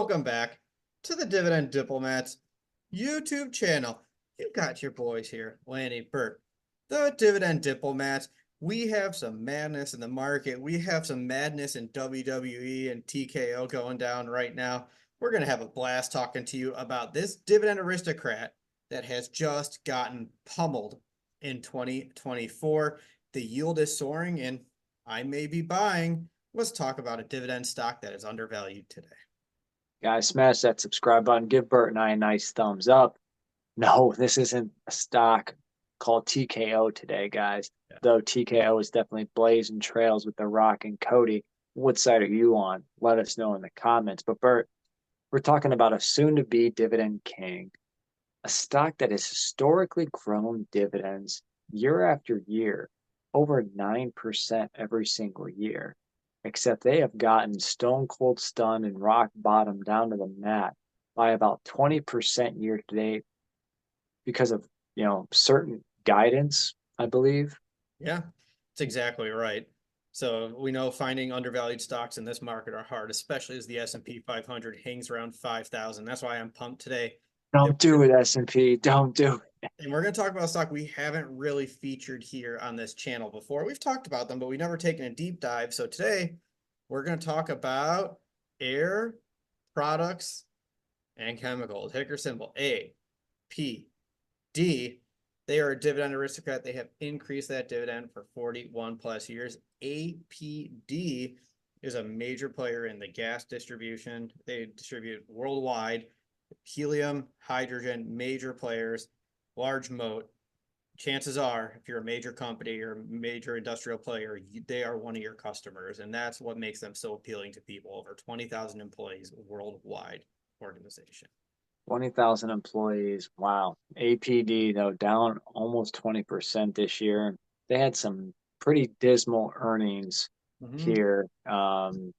welcome back to the Dividend Diplomats YouTube channel. You got your boys here, Lanny, Bert, the Dividend Diplomats. We have some madness in the market. We have some madness in WWE and TKO going down right now. We're going to have a blast talking to you about this Dividend Aristocrat that has just gotten pummeled in 2024. The yield is soaring, and I may be buying. Let's talk about a dividend stock that is undervalued today. Guys, smash that subscribe button. Give Bert and I a nice thumbs up. No, this isn't a stock called TKO today, guys. Yeah. Though TKO is definitely blazing trails with The Rock and Cody. What side are you on? Let us know in the comments. But Bert, we're talking about a soon-to-be dividend king, a stock that has historically grown dividends year after year, over 9% every single year, except they have gotten stone cold stunned and rock bottom down to the mat by about 20% year to date because of, certain guidance, I believe. Yeah, that's exactly right. So we know finding undervalued stocks in this market are hard, especially as the S&P 500 hangs around 5,000. That's why I'm pumped today. Don't do it, S&P. Don't do it. And we're going to talk about a stock we haven't really featured here on this channel before. We've talked about them, but we've never taken a deep dive. So today we're going to talk about Air Products and Chemicals. Ticker symbol APD. They are a dividend aristocrat. They have increased that dividend for 41 plus years. APD is a major player in the gas distribution. They distribute worldwide. Helium, hydrogen, major players, large moat. Chances are, if you're a major company or a major industrial player, they are one of your customers. And that's what makes them so appealing to people. Over 20,000 employees worldwide organization. 20,000 employees. Wow. APD, though, down almost 20% this year. They had some pretty dismal earnings here, from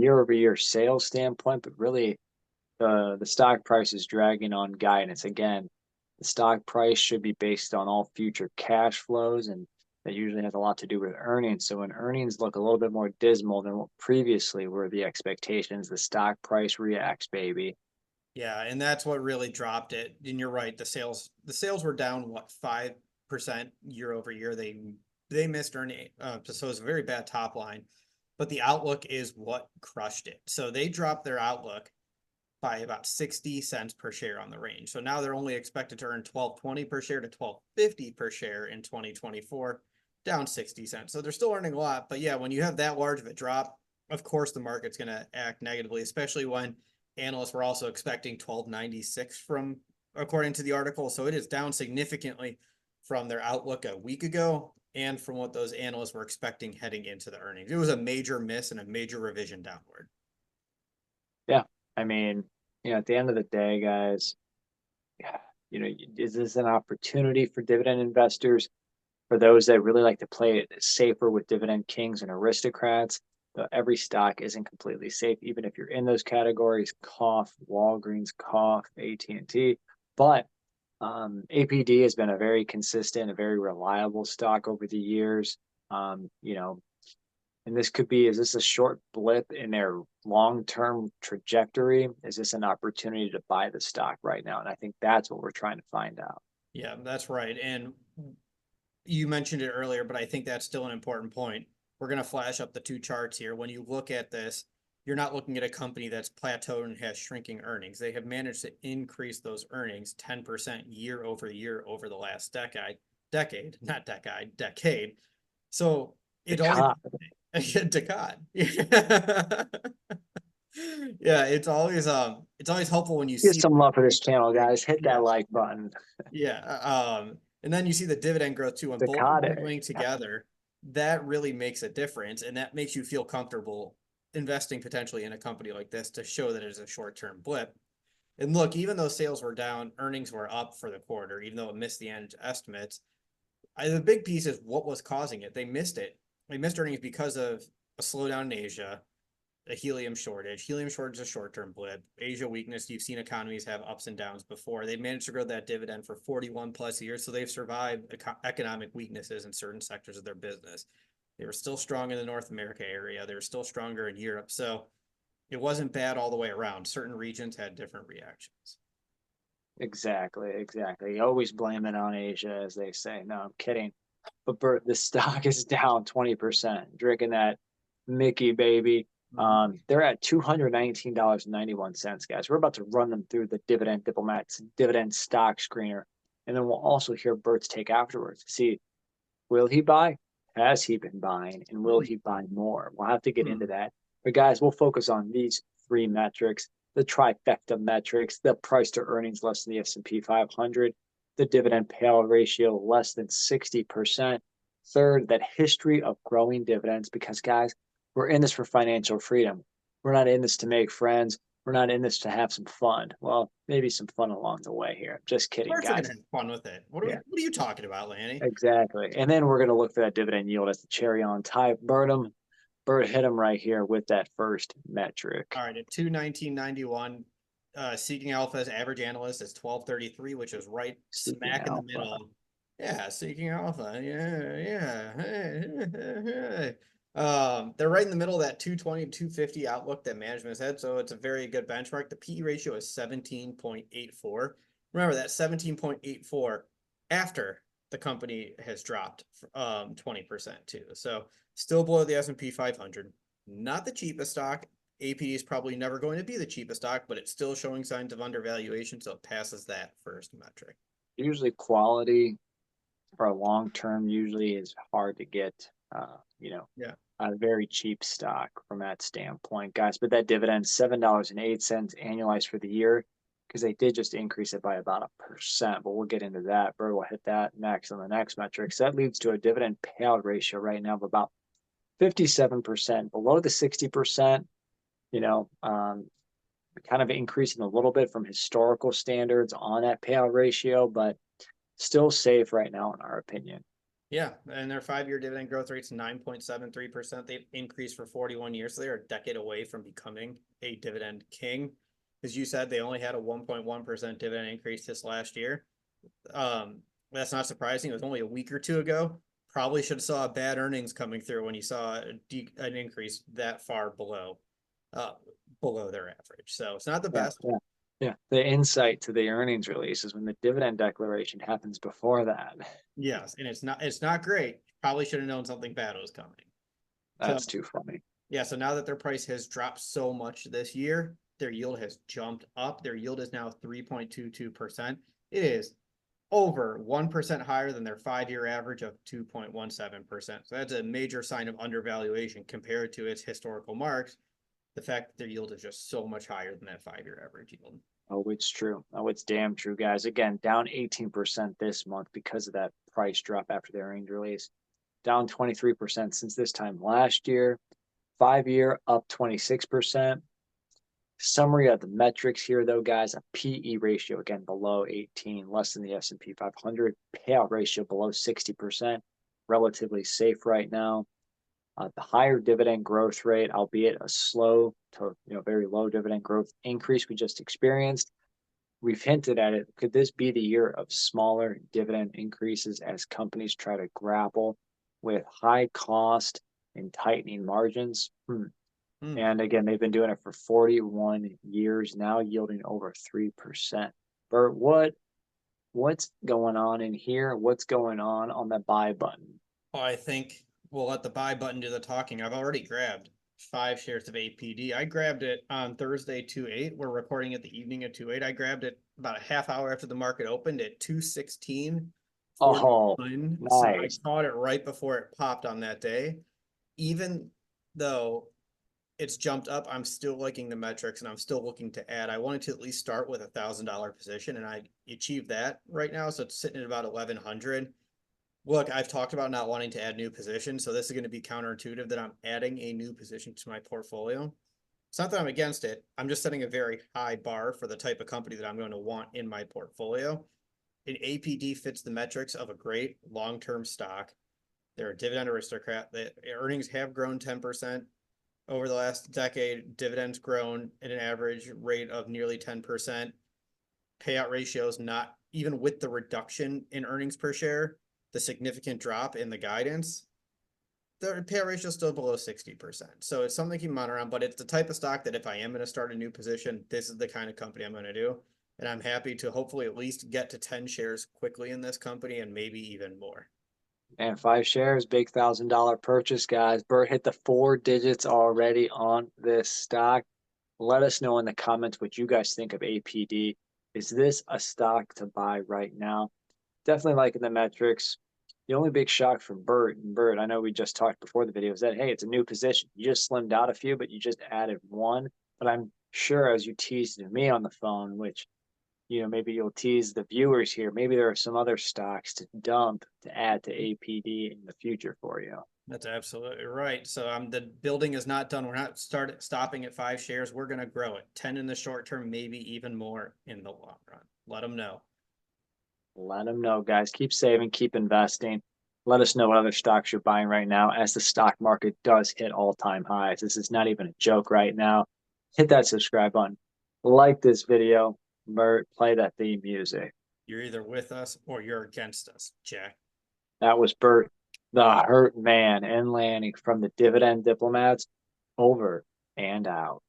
year over year sales standpoint, but really the stock price is dragging on guidance. Again, the stock price should be based on all future cash flows, and that usually has a lot to do with earnings. So when earnings look a little bit more dismal than what previously were the expectations, the stock price reacts, baby. Yeah, and that's what really dropped it. And you're right, the sales were down what, 5% year over year. They missed earning, so it's a very bad top line. But the outlook is what crushed it. So they dropped their outlook by about 60 cents per share on the range. So now they're only expected to earn $12.20 per share to $12.50 per share in 2024, down 60 cents. So they're still earning a lot. But yeah, when you have that large of a drop, of course the market's going to act negatively, especially when analysts were also expecting 12.96 from, according to the article. So it is down significantly from their outlook a week ago and from what those analysts were expecting heading into the earnings. It was a major miss and a major revision downward. Yeah. I mean, at the end of the day, guys, is this an opportunity for dividend investors? For those that really like to play it safer with dividend kings and aristocrats, every stock isn't completely safe, even if you're in those categories. Cough, Walgreens, cough, AT&T. But APD has been a very consistent, a very reliable stock over the years. And this could be, is this a short blip in their long-term trajectory? Is this an opportunity to buy the stock right now? And I think that's what we're trying to find out. Yeah, that's right. And you mentioned it earlier, but I think that's still an important point. We're going to flash up the two charts here. When you look at this, you're not looking at a company that's plateaued and has shrinking earnings. They have managed to increase those earnings 10% year over year over the last decade. So it always decade. Yeah, it's always helpful when you Get see some love for this channel, guys. Hit that like button. Yeah, and then you see the dividend growth too, when both linked together. That really makes a difference, and that makes you feel comfortable investing potentially in a company like this to show that it is a short-term blip. And look, even though sales were down, earnings were up for the quarter, even though it missed the end estimates. The big piece is what was causing it. They missed it. They missed earnings because of a slowdown in Asia, a helium shortage. Helium shortage is a short-term blip. Asia weakness, you've seen economies have ups and downs before. They've managed to grow that dividend for 41 plus years, so they've survived economic weaknesses in certain sectors of their business. They were still strong in the North America area. They were still stronger in Europe. So it wasn't bad all the way around. Certain regions had different reactions. Exactly, exactly. You always blame it on Asia, as they say. No, I'm kidding. But Bert, the stock is down 20%. Drinking that Mickey baby. Mhm. They're at $219.91, guys. We're about to run them through the Dividend Diplomats Dividend Stock Screener, and then we'll also hear Bert's take afterwards. See, will he buy? Has he been buying? And will he buy more? We'll have to get into Hmm. that. But guys, we'll focus on these three metrics, the trifecta metrics, the price to earnings less than the S&P 500, the dividend payout ratio less than 60%. Third, that history of growing dividends, because guys, we're in this for financial freedom. We're not in this to make friends. We're not in this to have some fun. Well, maybe some fun along the way here. Just Of kidding, course, we're guys. gonna have fun with it. Yeah. What are you talking about, Lanny? Exactly. And then we're going to look for that dividend yield as the cherry on top. Bert hit him right here with that first metric. All right, at 219.91, Seeking Alpha's average analyst is 1233, which is right Seeking smack in the alpha. middle. Yeah, Seeking Alpha. Yeah. They're right in the middle of that 220 to 250 outlook that management's had, so it's a very good benchmark. The PE ratio is 17.84. Remember that 17.84 after the company has dropped 20% too. So still below the S&P 500. Not the cheapest stock. APD is probably never going to be the cheapest stock, but it's still showing signs of undervaluation, so it passes that first metric. Usually quality for a long term usually is hard to get, you know, Yeah. a very cheap stock from that standpoint, guys. But that dividend, $7.08 annualized for the year, because they did just increase it by about 1%. But we'll get into that. Bert will hit that next on the next metric. So that leads to a dividend payout ratio right now of about 57%, below the 60%, you know, kind of increasing a little bit from historical standards on that payout ratio, but still safe right now, in our opinion. Yeah, and their 5-year dividend growth rate's 9.73%. They've increased for 41 years, so they're a decade away from becoming a dividend king. As you said, they only had a 1.1% dividend increase this last year. That's not surprising. It was only a week or two ago. Probably should have saw bad earnings coming through when you saw an increase that far uh, below their average. So it's not the Yeah, best. yeah, yeah. The insight to the earnings release is when the dividend declaration happens before that. Yes, and it's not great. Probably should have known something bad was coming. So That's too funny. yeah, so now that their price has dropped so much this year, their yield has jumped up. Their yield is now 3.22%. It is over 1% higher than their 5-year average of 2.17%. So that's a major sign of undervaluation compared to its historical marks. The fact that their yield is just so much higher than that 5-year average yield. Oh, it's true. Oh, it's damn true, guys. Again, down 18% this month because of that price drop after the earnings release. Down 23% since this time last year. 5-year up 26%. Summary of the metrics here, though, guys. A PE ratio, again, below 18, less than the S&P 500. Payout ratio below 60%. Relatively safe right now. The higher dividend growth rate, albeit a slow to very low dividend growth increase we just experienced. We've hinted at it. Could this be the year of smaller dividend increases as companies try to grapple with high cost and tightening margins? Hmm. And again, they've been doing it for 41 years now, yielding over 3%. Bert, what's going on in here? What's going on the buy button? Well, I think we'll let the buy button do the talking. I've already grabbed 5 shares of APD. I grabbed it on Thursday 2/8. We're recording it the evening at 2/8. I grabbed it about a half hour after the market opened at 2:16 Oh, 41. So I nice. caught it right before it popped on that day. Even though it's jumped up, I'm still liking the metrics and I'm still looking to add. I wanted to at least start with $1,000 position and I achieved that right now. So it's sitting at about 1,100. Look, I've talked about not wanting to add new positions, so this is going to be counterintuitive that I'm adding a new position to my portfolio. It's not that I'm against it. I'm just setting a very high bar for the type of company that I'm going to want in my portfolio. And APD fits the metrics of a great long-term stock. They're a dividend aristocrat. The earnings have grown 10% over the last decade. Dividends grown at an average rate of nearly 10%. Payout ratios not even with the reduction in earnings per share, the significant drop in the guidance, the payout ratio is still below 60%. So it's something to keep on around, but it's the type of stock that if I am going to start a new position, this is the kind of company I'm going to do. And I'm happy to hopefully at least get to 10 shares quickly in this company and maybe even more. And 5 shares, big $1,000 purchase, guys. Bert hit the 4 digits already on this stock. Let us know in the comments what you guys think of APD. Is this a stock to buy right now? Definitely liking the metrics. The only big shock from Bert, I know we just talked before the video, is that, hey, it's a new position. You just slimmed out a few, but you just added one. But I'm sure as you teased me on the phone, which, maybe you'll tease the viewers here, maybe there are some other stocks to dump to add to APD in the future for you. That's absolutely right. So the building is not done. We're not stopping at 5 shares. We're going to grow it. 10 in the short term, maybe even more in the long run. Let them know. Let them know, guys. Keep saving, keep investing. Let us know what other stocks you're buying right now as the stock market does hit all-time highs. This is not even a joke right now. Hit that subscribe button. Like this video. Bert, play that theme music. You're either with us or you're against us, Jack. That was Bert, the hurt man, and Lanning from the Dividend Diplomats. Over and out.